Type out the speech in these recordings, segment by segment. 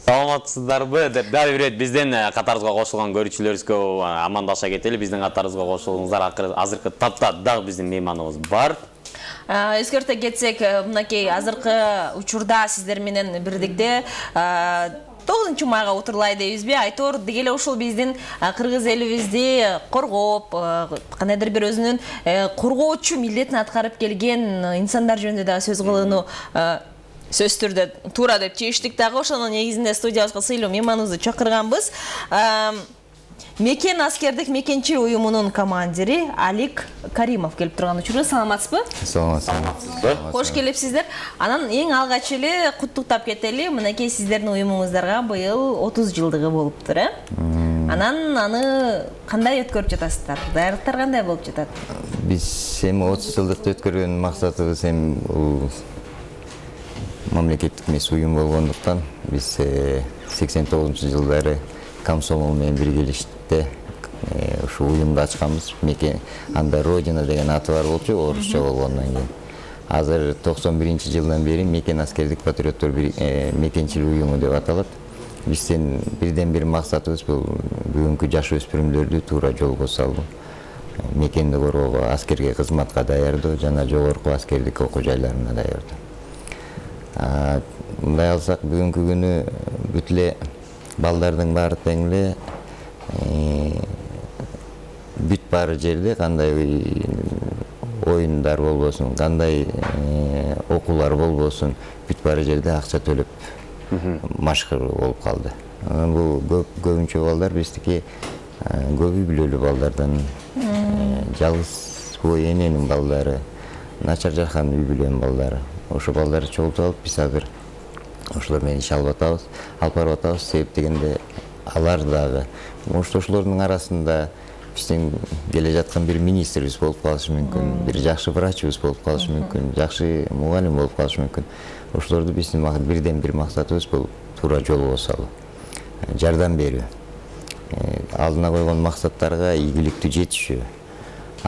Саламатсыздарбы деп дагы бир рет бизден катарыбызга кошулган көрүүчүлөрүбүзгө амандаша кетели. Биздин катарыбызга кошулуңуздар. Азыркы тапта дагы биздин мейманыбыз бар. Эскерте кетсек, мынакей азыркы учурда сиздер менен бирдикте 9 майга утурлай дейбизби? Айтор дегеле ушул биздин кыргыз элибизди коргоп, кандайдыр бир өзүнүн коргоочу милдетин аткарып келген инсандар жөнүндө да сөз кылууну сөз түрдө туура деп чечтик дагы. Ошонун негизинде студиябызга сыйлуу мейманыбызды чакырганбыз. МЕКЕН аскердик мекенчил уюмунун командири Алик Каримов келип турган учурда. Саламатсызбы? Саламатсызбы. Кош келипсиздер. Анан эң алгач эле куттуктап кетели. Мынакей сиздердин уюмуңуздарга быйыл 30 жылдыгы болуптур, Анан аны кандай өткөрүп жатасыздар? Даярдыктар кандай болуп жатат? Биз эми 30 жылдыкты өткөргөн максатыбыз эми мамлекеттик эмес уюм болгондуктан биз 89-жылдары комсомол менен биргелешикте ушу уюмду ачканбыз. МЕКЕН анда Родина деген аты бар болчу, орусча болгондон кийин. Азыр 91-жылдан бери МЕКЕН аскердик патриоттор мекенчил уюму деп аталат. Биздин бирден бир максатыбыз бул бүгүнкү жаш өспүрүмдөрдү туура жолго салуу. МЕКЕНди коргоого, аскерге кызматка даярдоо жана жогорку аскердик окуу жайларына даярдоо. Мындай алсак, бүгүнкү күнү бүт эле балдардын баары тең эле бүт баары жерде кандай оюндар болбосун, кандай окуулар болбосун, бүт баары жерде акча төлөп машкыр болуп калды. Бул көбүнчө балдар биздики көбү билөлүү балдардан, жалгыз бой эненин балдары, начар жаккан үй бүлөнүн балдары. Ошо балдарды чогултуп алып, биз азыр ошолор менен иш алып барып атабыз. Себеп дегенде алар дагы ошолордун арасында биздин келе жаткан бир министрибиз болуп калышы мүмкүн, бир жакшы врачыбыз болуп калышы мүмкүн, жакшы мугалим болуп калышы мүмкүн. Ошолорду биздин бирден бир максатыбыз бул туура жолго салуу, жардам берүү, алдына койгон максаттарга ийгиликтүү жетишүү.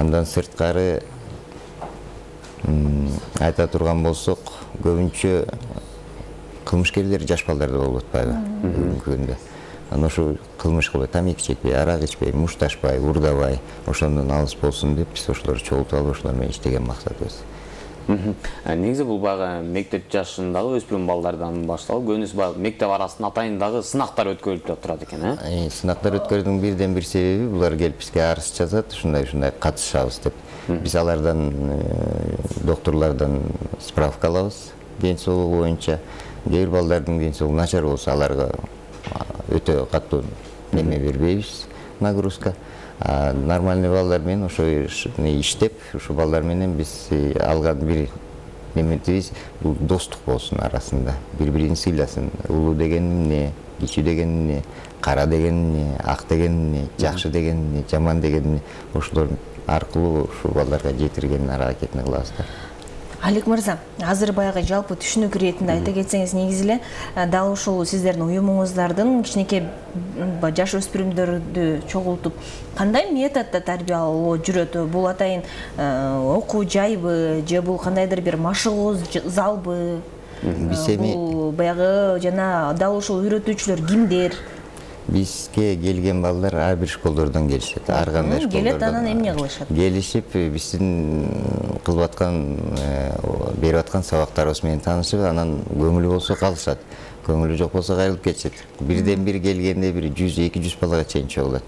Андан сырткары айта турган болсок, көбүнчө кылмышкерлер жаш балдарда болуп атпайбы бүгүнкү күндө. Анан ошо кылмыш кылбай, тамеки чекпей, арак ичпей, мушташпай, урдабай, ошондон алыс болсун деп биз ошолорду чогултуп алып, ошолор менен иштеген максатыбыз. Негизи бул баягы мектеп жашындагы өспүрүм балдардан башталып, көбүнесе баягы мектеп арасында атайындагы сынактар өткөрүлүп турат экен, Сынактар өткөрүүнүн бирден бир себеби булар келип бизге арыз жазат, ушундай катышабыз деп. Биз алардан, докторлордон справка алабыз, ден соолугу боюнча. Кээ бир балдардын ден соолугу начар болсо, аларга өтө катуу неме бербейбиз, нагрузка. Нормальный балдар менен ошо иштеп, ушу балдар менен биз алган бир неметибиз бул достук болсун арасында. Бири-бирин сыйласын. Улуу деген эмне, кичүү деген эмне, кара деген эмне, ак деген эмне, жакшы деген эмне, жаман деген эмне, ошолор аркылуу ушул балдарга жетиргенин аракетин кылабыз. Алик мырза, азыр баягы жалпы түшүнүк иретинде айта кетсеңиз, негизи эле дал ушул сиздердин уюмуңуздардын кичинекей жаш өспүрүмдөрдү чогултуп кандай методдо тарбиялоо жүрөт? Бул атайын окуу жайбы же бул кандайдыр бир машыгуу залбы? Бул баягы жана дал ушул үйрөтүүчүлөр кимдер? Бизге келген балдар ар бир школдордон келишет, ар кандай школдордон. Келет, анан эмне кылышат? Келишип, биздин кылып аткан, берип аткан сабактарыбыз менен таанышып, анан көңүлү болсо калышат. Көңүлү жок болсо кайрылып кетишет. Бирден бир келгенде бир 100-200 балага чейин чогулат.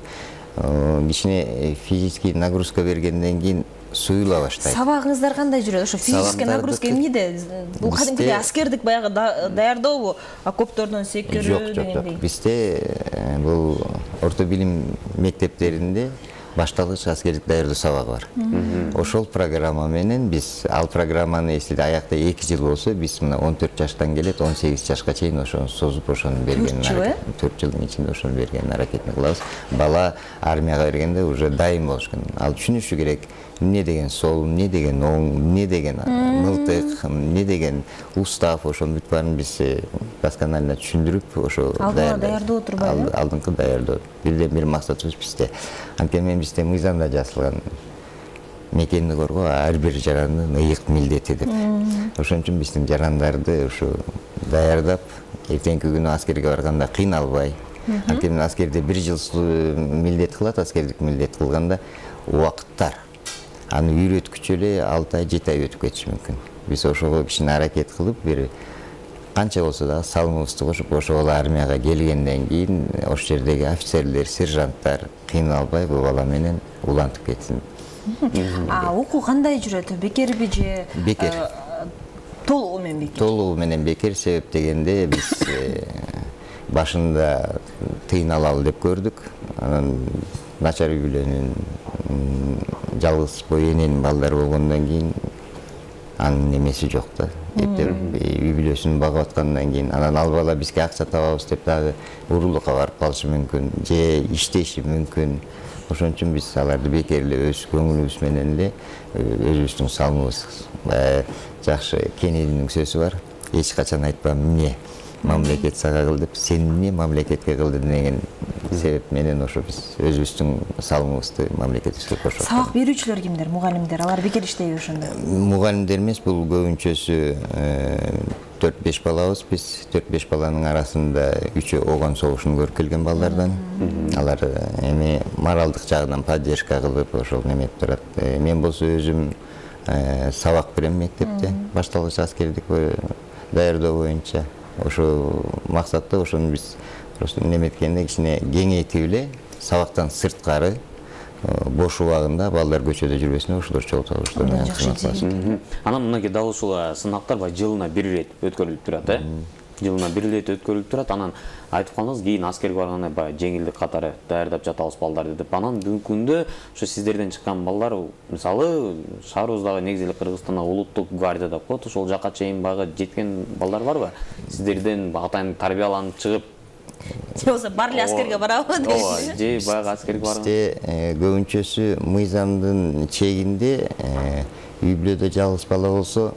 Кичине физический нагрузка бергенден кийин суюла баштайт. Сабагыңыздар кандай жүрөт? Ошо физический нагрузка эмнеде? Бул кадимкидей аскердик баягы даярдообу? Окоптордон секирүү дегендей? Жок. Бизде бул орто билим мектептеринде башталгыч аскердик даярдоо сабагы бар. Ошол программа менен биз, ал программаны эсилде аякта 2 жыл болсо, биз мына 14 жаштан келет, 18 жашка чейин ошону созуп, ошону бергенин 4 жылдын ичинде ошону бергенин аракетин кылабыз. Бала армияга бергенде уже дайым болуш керек. Ал түшүнүшү керек, эмне деген сол, эмне деген оң, эмне деген мылтык, эмне деген устав, ошонун бүт баарын биз досконально түшүндүрүп, ошо даярдоо турбайбы? Алдыңкы даярдоо. Бирден бир максатыбыз бизде. Анткени бизде мыйзамда жазылган, мекенди коргоо ар бир жарандын ыйык милдети деп. Ошон үчүн биздин жарандарды ушу даярдап, эртеңки күнү аскерге барганда кыйналбай, анткени аскерде 1 жыл милдет кылат, аскердик милдет кылганда убакыттар. Аны үйрөткүчө эле 6 ай, 7 ай өтүп кетиши мүмкүн. Биз ошого кичине аракет кылып, бир канча болсо да салымыбызды кошуп, ошол армияга келгенден кийин ошол жердеги офицерлер, сержанттар кыйналбай бул бала менен улантып кетсин. Окуу кандай жүрөт? Бекерби же? Бекер. Толугу менен бекер. Толугу менен бекер, себеп дегенде биз башында тыйналалы деп көрдүк. Анан начар үй бүлөнүн жалгыз бой эненин балдары болгондон кийин анын немеси жок да. Эптеп үй бүлөсүн багып аткандан кийин анан ал бала бизге акча табабыз деп дагы урурлукка барып калышы мүмкүн, же иштеши мүмкүн. Ошон үчүн биз аларды бекер эле өз көңүлүбүз менен эле өзүбүздүн салымыбыз. Жакшы Кенединин сөзү бар. Эч качан айтпа эмне мамлекет сага кыл деп, сен эмне мамлекетке кылды деген себеп менен ошо биз өзүбүздүн салымыбызды мамлекетибизге кошуп. Сабак берүүчүлөр кимдер? Мугалимдер. Алар бекер иштейби ошондо? Мугалимдер эмес, бул көбүнчөсү 4-5 балабыз. Биз 4-5 баланын арасында 3-өө огон согушун көрүп келген балдардан. Алар эми моралдык жагынан поддержка кылып ошол немеп турат. Мен болсо өзүм сабак берем мектепте, башталгыч аскердик даярдоо боюнча. Ошо максатта ошону биз просто неметкенде кичине кеңейтип эле сабактан сырткары бош убагында балдар көчөдө жүрбөсүн ушулар чогултабыз. Анан мынакей дал ушул сынактар жылына 1 ирет өткөрүлүп турат, Жылына 1 ирет өткөрүлүп турат. Анан айтып калдыңыз, кийин аскерге барганда баягы жеңилдик катары даярдап жатабыз балдарды деп. Анан бүгүнкү күндө ошо сиздерден чыккан балдар, мисалы, шаарыбыздагы негизи эле Кыргызстанда улуттук гвардия деп коет, ошол жака чейин багы жеткен балдар барбы? Сиздерден атайын тарбияланып чыгып, же болсо бар эле аскерге барабы дейсиз? Же баягы аскерге барган. Бизде көбүнчөсү мыйзамдын чегинде үй бүлөдө жалгыз бала болсо,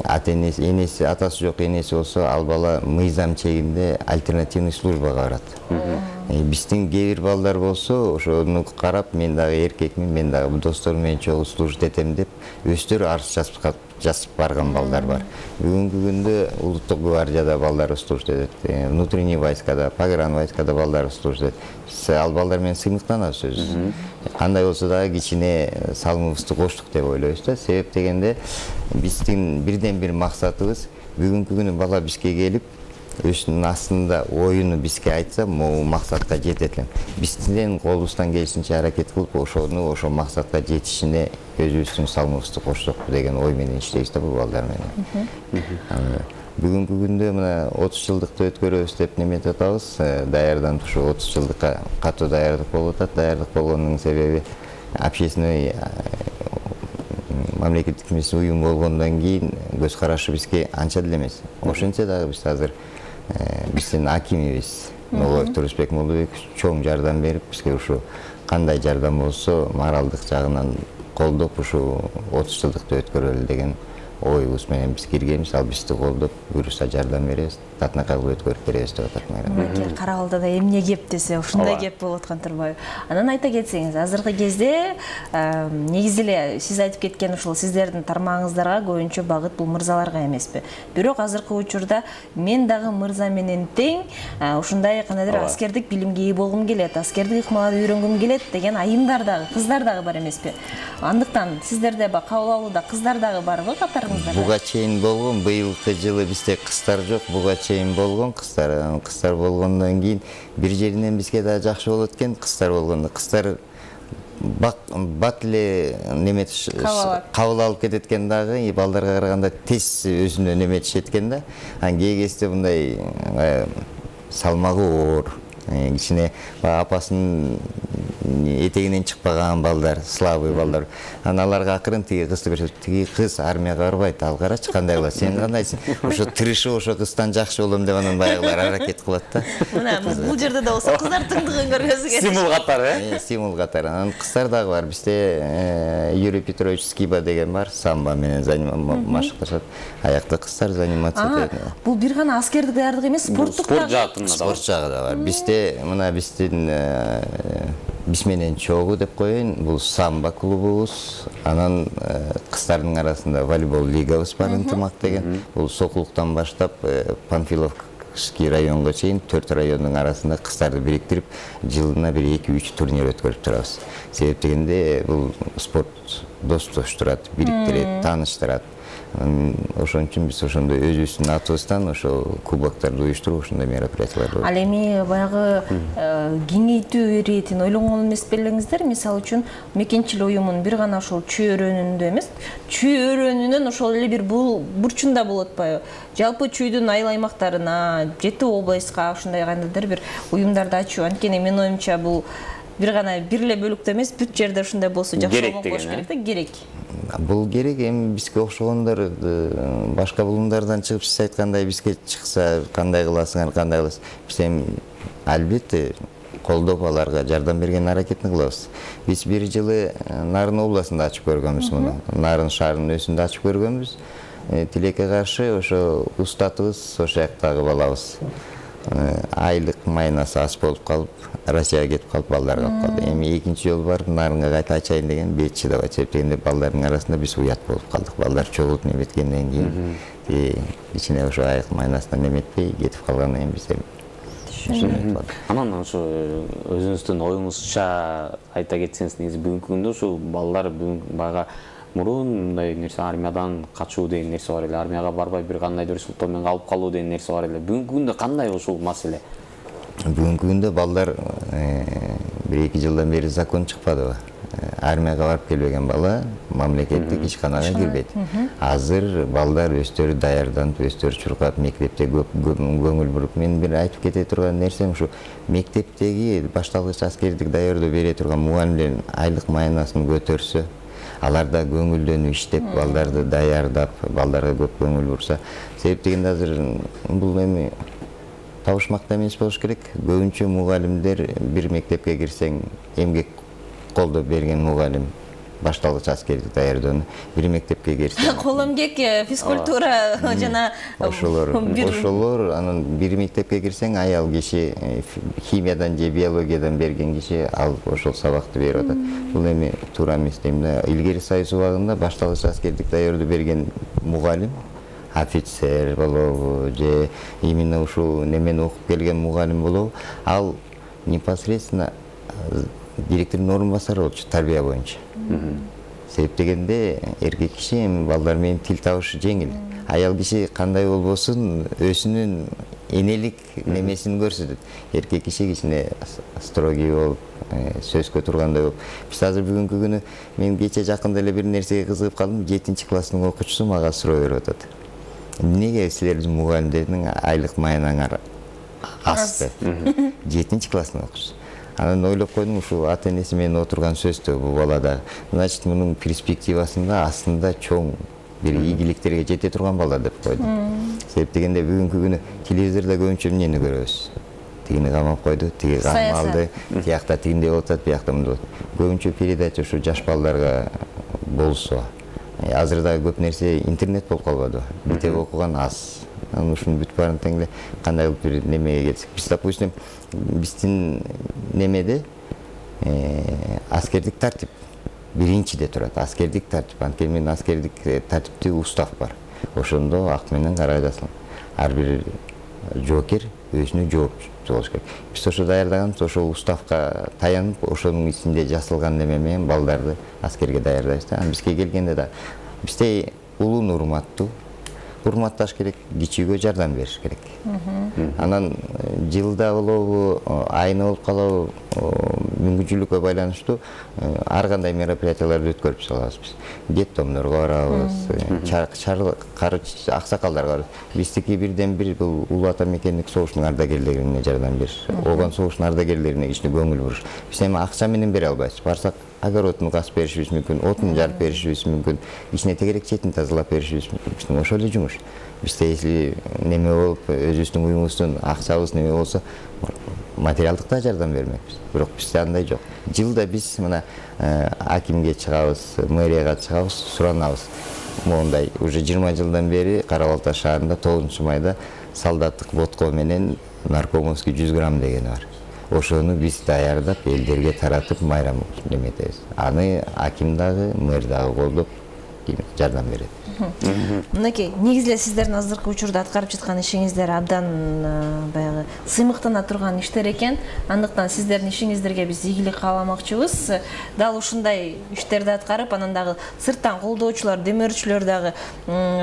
ата-энеси, энеси, атасы жок энеси болсо, ал бала мыйзам чегинде альтернативный службага барат. Биздин кээ бир балдар болсо, ошону карап, мен дагы эркекмин, мен дагы досторум менен чогуу служить этем деп, өздөрү арыз жазып барган балдар бар. Бүгүнкү күндө улуттук гвардияда балдар служить этет, внутренний войскада, погран войскада балдар служить этет. Биз ал балдар менен сыймыктанабыз өзүбүз. Кандай болсо дагы кичине салымыбызды коштук деп ойлойбуз да. Себеп дегенде биздин бирден бир максатыбыз бүгүнкү күнү бала бизге келип, өзүнүн астында оюну бизге айтса, могу максатка жетет элем. Бизден колубуздан келишинче аракет кылып, ошол максатка жетишине өзүбүздүн салымыбызды коштук деген ой менен иштейбиз да бул балдар менен. Бүгүнкү күндө мына 30 жылдыкты өткөрөбүз деп неметип атабыз. Даярданып ушу 30 жылдыкка катуу даярдык болуп атат. Даярдык болгонунун себеби общественный мамлекеттик эмес уюм болгондон кийин көз карашы бизге анча деле эмес. Ошентсе дагы биз азыр биздин акимибиз Ноолоев Турусбек Молдобекович чоң жардам берип, бизге ушу кандай жардам болсо моралдык жагынан колдоп ушу 30 жылдыкты өткөрөлү деген ойубуз менен биз киргенбиз. Ал бизди колдоп, буюрса жардам беребиз, татынакай кылып өткөрүп беребиз деп атат мэрия. Кара Балтада эмне кеп десе, ушундай кеп болуп аткан турбайбы? Анан айта кетсеңиз, азыркы кезде негизи эле сиз айтып кеткен ушул сиздердин тармагыңыздарга көбүнчө багыт бул мырзаларга эмеспи? Бирок азыркы учурда мен дагы мырза менен тең ушундай кандайдыр аскердик билимге ээ болгум келет, аскердик ыкмаларды үйрөнгүм келет деген айымдар дагы, кыздар дагы бар эмеспи? Андыктан сиздерде кабыл алууда кыздар дагы барбы катарыңызда? Буга чейин болгон, быйылкы жылы бизде кыздар жок, буга чейин болгон, кыздар болгондон кийин бир жеринен бизге да жакшы болот экен, кыздар болгондо. Кыздар бат эле кабыл алып кетет экен дагы, балдарга караганда тез өзүнө неметишет экен да. Кээ кезде мындай салмагы оор, кичине апасынын этегинен чыкпаган балдар, слабый балдар. Аларга акырын тиги кызды көрсөтүп, тиги кыз армияга барбайт, ал карачы кандай кылат, сен кандайсың? Ошо тырышып, ошо кыздан жакшы болом деп анан баягылар аракет кылат да. Мына бул жерде да болсо кыздар тыңдыгын көргөзү керек. Стимул катары, Стимул катары. Анан кыздар дагы бар. Бизде Юрий Петрович Скиба деген бар, самбо менен машыкташат. Аякта кыздар заниматься этет. Бул бир гана аскердик даярдык эмес, спорттук жагында. Спорт жагы да бар. Бизде мына биздин биз менен чогуу деп коеюн, бул самбо клубубуз, анан кыздардын арасында волейбол лигабыз бар, ынтымак деген. Бул Сокулуктан баштап Панфиловский районго чейин 4 райондун арасында кыздарды бириктирип, жылына бир 2-3 турнир өткөрүп турабыз. Себеп дегенде бул спорт достоштурат, бириктирет, тааныштырат. Ошон үчүн биз ошондой өзүбүздүн атыбыздан ошо кубоктарды уюштуруп, ошондой мероприятияларды. Ал эми баягы кеңейтүү иретин ойлонгон эмес белеңиздер? Мисалы үчүн мекенчил уюмун бир гана ошол чөйрөнүндө эмес, чөйрөнүнөн ошол эле бир бурчунда болот атпайбы? Жалпы чүйдүн айыл аймактарына, жети областка ошондой кандайдыр бир уюмдарды ачуу. Анткени менин оюмча бул бир гана бир эле бөлүктө эмес, бүт жерде ошондой болсо жакшы болмок болуш керек да, керек. Бул керек, эми бизге окшогондор башка булумдардан чыгып сиз айткандай бизге чыкса кандай кыласыңар, кандай кыласыз? Биз эми албетте колдоп аларга жардам берген аракетин кылабыз. Биз бир жылы Нарын областында ачып көргөнбүз муну. Нарын шаарынын өзүндө ачып көргөнбүз. Тилекке каршы ошо устатыбыз, ошо жактагы балабыз айлык майнасы аз болуп калып, Россияга кетип калып, балдар калып калды. Эми экинчи жолу барып Нарынга кайта ачайын деген бет чыдабайт. Себеп дегенде балдардын арасында биз уят болуп калдык. Балдар чогулуп неметкенден кийин ичине ошо айлык майнасынан неметпей кетип калгандан кийин биз Анан ошо өзүңүздүн оюңузча айта кетсеңиз, негизи бүгүнкү күндө ушул балдар баягы мурун мындай нерсе армиядан качуу деген нерсе бар эле, армияга барбай бир кандайдыр сылтоо менен калып калуу деген нерсе бар эле. Бүгүнкү күндө кандай ушул маселе? Бүгүнкү күндө балдар 1-2 жылдан бери закон чыкпадыбы? Армияга барып келбеген бала мамлекеттик ишканага кирбейт. Азыр балдар өздөрү даярданып, өздөрү чуркап, мектепте көңүл буруп, мен бир айтып кете турган нерсем ушу, мектептеги башталгыч аскердик даярдоо бере турган мугалимдердин айлык майнасын көтөрсө, аларда көңүлдөнүп иштеп, балдарды даярдап, балдарга көп көңүл бурса, себеп дегенде азыр бул эми табышмакта эмес болуш керек. Көбүнчө мугалимдер бир мектепке кирсең, эмгек колдоп берген мугалим башталгыч аскердик даярдоону, бир мектепке кирсең кол эмгек, физкультура жана ошолор, анан бир мектепке кирсең, аял киши химиядан же биологиядан берген киши ал ошол сабакты берип атат. Бул эми туура эмес дейм да. Илгери Союз убагында башталгыч аскердик даярдоо берген мугалим, офицер болобу же именно ушул немени окуп келген мугалим болобу, ал непосредственно директордун орун басары болчу тарбия боюнча. Себеп дегенде эркек киши эми балдар менен тил табышы жеңил. Аял киши кандай болбосун өзүнүн энелик немесин көрсөтөт. Эркек киши кичине строгий болуп, сөзгө тургандай болуп. Биз азыр бүгүнкү күнү мен кече жакында эле бир нерсеге кызыгып калдым. 7-класстын окуучусу мага суроо берип атат. Эмнеге силердин мугалимдердин айлык майнаңар аз? 7-класстын окуучусу. Анан ойлоп койдум, ушул ата-энеси менен отурган сөздө бул балада. Значит, мунун перспективасында астында чоң бир ийгиликтерге жете турган бала деп койдум. Себеп дегенде бүгүнкү күнү телевизордо көбүнчө эмнени көрөбүз? Тигини камап койду, тиги камалды, тиякта тигиндей болуп атат, биякта мындай болот. Көбүнчө передача ушу жаш балдарга болсо. Азыр дагы көп нерсе интернет болуп калбады. Мектеп окуган аз. Анан ушунун бүт баарын тең эле кандай кылып бир немеге келсек. Биз, допустим, биздин немеде аскердик тартип биринчиде турат. Аскердик тартип. Анткени мен аскердик тартипти устав бар. Ошондо ак менен кара жазылган. Ар бир жоокер өзүнө жооптуу болуш керек. Биз ошо даярдаганбыз, ошол уставка таянып, ошонун ичинде жазылган неме менен балдарды аскерге даярдайбыз да. Бизге келгенде да бизде улууну урматташ керек, кичүүгө жардам бериш керек. Анан жылда болобу, айына болуп калабы, мүмкүнчүлүккө байланыштуу ар кандай мероприятияларды өткөрүп салабыз биз. Детдомдорго барабыз, аксакалдарга барабыз. Биздики бирден бир бул улуу ата мекендик согуштун ардагерлерине жардам бериш. Ооган согуштун ардагерлерине кичине көңүл буруш. Биз эми акча менен бере албайбыз. Барсак огородун касып беришибиз мүмкүн, отун жарып беришибиз мүмкүн, кичине тегерек четин тазалап беришибиз мүмкүн. Биздин ошол эле жумуш. Бизде если неме болуп, өзүбүздүн уюмубуздун акчабыз неме болсо, материалдык да жардам бермекпиз. Бирок бизде андай жок. Жылда биз мына акимге чыгабыз, мэрияга чыгабыз, суранабыз. Мондай уже 20 жылдан бери Кара Балта шаарында 9 майда солдаттык водка менен наркомовский 100 грамм дегени бар. ошону биз даярдап элдерге таратып майрам неметебиз. Аны аким дагы, мэр дагы колдоп жардам берет. Мынакей, негизинен сиздердин азыркы учурда аткарып жаткан ишиңиздер абдан баягы сыймыктана турган иштер экен. Андыктан сиздердин ишиңиздерге биз ийгилик кааламакчыбыз. Дал ушундай иштерди аткарып, анан дагы сырттан колдоочулар, демөөрчүлөр дагы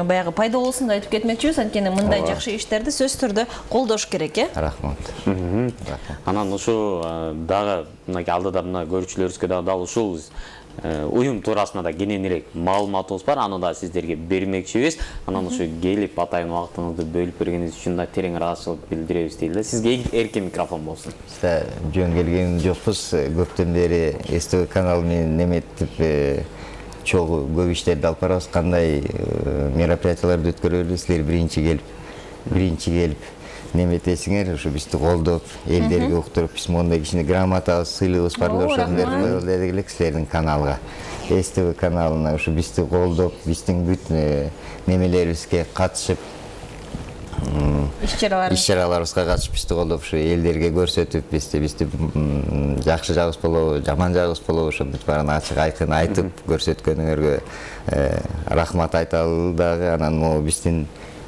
баягы пайда болсун деп айтып кетмекчибиз. Анткени мындай жакшы иштерди сөзсүз түрдө колдош керек, Рахмат. Анан ушу дагы мынакей алдыда мына көрүүчүлөрүбүзгө дагы ушул уюм туурасында да кененирээк маалыматыбыз бар, аны да сиздерге бермекчибиз. Анан ушу келип атайын убактыңызды бөлүп бергениңиз үчүн да терең ыраазычылык билдиребиз дейли. Сизге эркен микрофон болсун. Жөн келген жокпуз. Көптөн бери СТВ каналы менен неметип чогуу көп иштерди алып барабыз. Кандай мероприятияларды өткөрөбүз, силер биринчи келип неметесиңер, ушу бизди колдоп, элдерге уктуруп, биз мондай кичине грамотабыз, сыйлыгыбыз бар, ошондорду коелу дедик элек силердин каналга. СТВ каналына ушу бизди колдоп, биздин бүт немелерибизге катышып, иш-чараларыбызга катышып, бизди колдоп, ушу элдерге көрсөтүп, бизди жакшы жагыбыз болобу, жаман жагыбыз болобу, ошо бүт баарын ачык айкын айтып көрсөткөнүңөргө рахмат айталы дагы. Анан могу биздин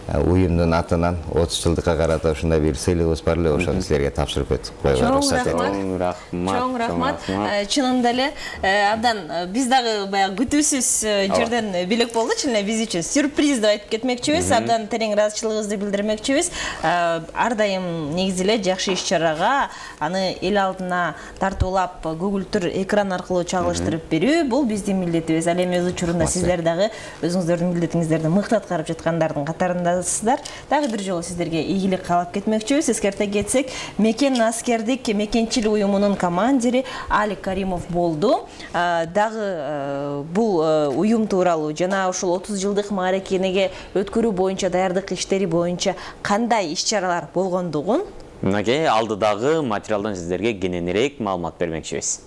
уюмдун атынан 30 жылдыкка карата ушундай бир сыйлыгыбыз бар эле, ошону силерге тапшырып коюлат. Чоң рахмат. Чынында эле абдан биз дагы баягы күтүүсүз жерден белек болду, чын эле биз үчүн сюрприз деп айтып кетмекчибиз. Абдан терең ыраазычылыгыбызды билдирмекчибиз. Ар дайым негизи эле жакшы иш-чарага аны эл алдына тартуулап, көгүлтүр экран аркылуу чагылыштырып берүү бул биздин милдетибиз. Ал эми өз учурунда сиздер дагы өзүңүздөрдүн милдетиңиздерди мыкты аткарып жаткандардын катарында дагы бир жолу сиздерге ийгилик каалап кетмекчибиз. Эскерте кетсек, МЕКЕН аскердик мекенчил уюмунун командири Алик Каримов болду. Дагы бул уюм тууралуу жана ушул 30 жылдык мааракенеге өткөрүү боюнча, даярдык иштери боюнча кандай иш-чаралар болгондугун мынакей алдыдагы материалдан сиздерге кененирээк маалымат бермекчибиз.